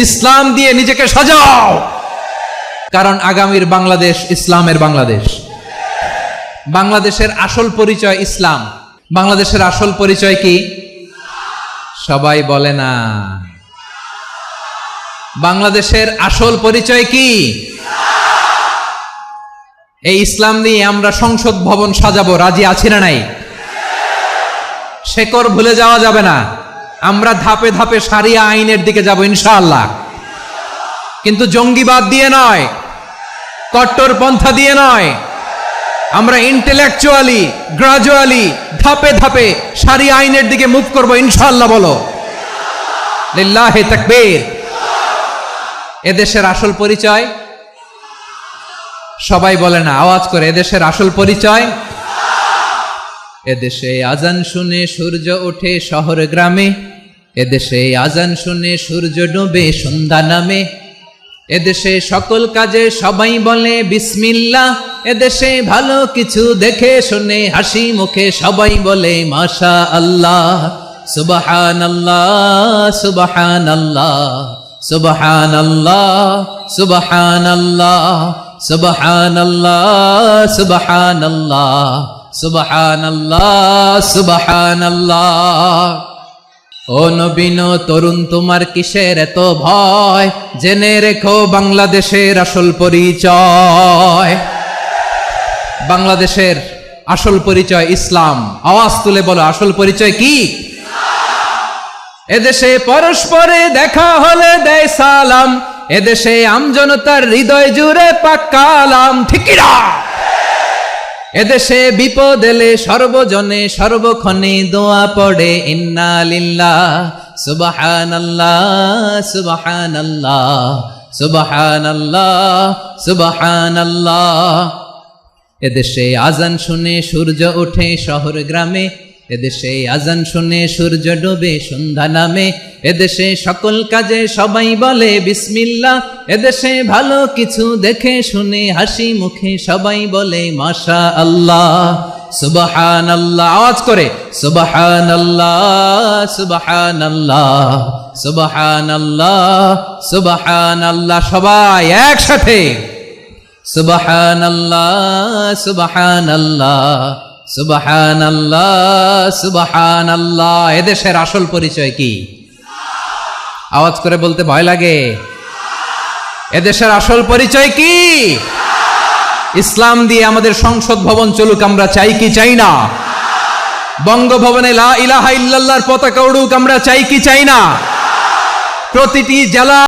ইসলাম দিয়ে নিজেকে সাজাও, কারণ আগামীর বাংলাদেশ ইসলামের বাংলাদেশ। বাংলাদেশের আসল পরিচয় ইসলাম। বাংলাদেশের আসল পরিচয় কি? সবাই বলে না। বাংলাদেশের আসল পরিচয় কি? এই ইসলাম নিয়ে আমরা সংসদ ভবন সাজাবো, রাজি আছি না নাই? শেকড় ভুলে যাওয়া যাবে না। আমরা ধাপে ধাপে শারিয়া আইনের দিকে যাব ইনশাআল্লাহ, কিন্তু জঙ্গিবাদ দিয়ে নয়, কট্টরপন্থা দিয়ে নয়। আমরা ইন্টেলেকচুয়ালি গ্রাজুয়ালি ধাপে ধাপে শারিয়া আইনের দিকে মুভ করব ইনশাআল্লাহ। বলো লিল্লাহি তাকবীর। এদেশের আসল পরিচয় সবাই বলে না, আওয়াজ করে, এদেশের আসল পরিচয়। এদেশে আজান শুনে সূর্য ওঠে শহর গ্রামে, এদেশে আজান শুনে সূর্য ডোবে সন্ধ্যা নামে, এদেশে সকল কাজে সবাই বলে বিসমিল্লাহ, এদেশে ভালো কিছু দেখে শুনে হাসি মুখে সবাই বলে মাশা আল্লাহ, সুবহানাল্লাহ সুবহানাল্লাহ সুবহানাল্লাহ সুবহানাল্লাহ সুবহানাল্লাহ সুবহানাল্লাহ সুবহানাল্লাহ সুবহানাল্লাহ। ও নবীন তরুণ, তোমার কিসের এত ভয়? জেনে রেখো বাংলাদেশের আসল পরিচয়। বাংলাদেশের আসল পরিচয় ইসলাম। আওয়াজ তুলে বলো, আসল পরিচয় কি? এদেশে পরস্পরে দেখা হলে দেয় সালাম, এদেশে আমজনতার হৃদয় জুড়ে পাক্কালাম, ঠিক কি না? এদেশে বিপদ এলে সর্বজনে সর্বক্ষণে দোয়া পড়ে ইন্না লিল্লাহ সুবহানাল্লাহ সুবহানাল্লাহ সুবহানাল্লাহ সুবহানাল্লাহ। এদেশে আজান শুনে সূর্য ওঠে শহর গ্রামে, এদেশে আজান শুনে সূর্য ডোবে সন্ধ্যা নামে, এদেশে সকল কাজে সবাই বলে বিসমিল্লাহ, এদেশে ভালো কিছু দেখে শুনে হাসি মুখে সবাই বলে মাশা আল্লাহ সুবহানাল্লাহ। আওয়াজ করে সুবহানাল্লাহ সুবহানাল্লাহ সুবহানাল্লাহ সুবহানাল্লাহ। সবাই একসাথে সুবহানাল্লাহ সুবহানাল্লাহ সুবহানাল্লাহ সুবহানাল্লাহ। এদেশের আসল পরিচয় কি? আওয়াজ করে বলতে ভয় লাগে। এদেশের আসল পরিচয় কি? ইসলাম দিয়ে আমাদের সংসদ ভবন চলুক, আমরা চাই কি চাই না? বঙ্গভবনে লা ইলাহা ইল্লাল্লাহর পতাকা উড়ুক, আমরা চাই কি চাই না? প্রতিটি জেলা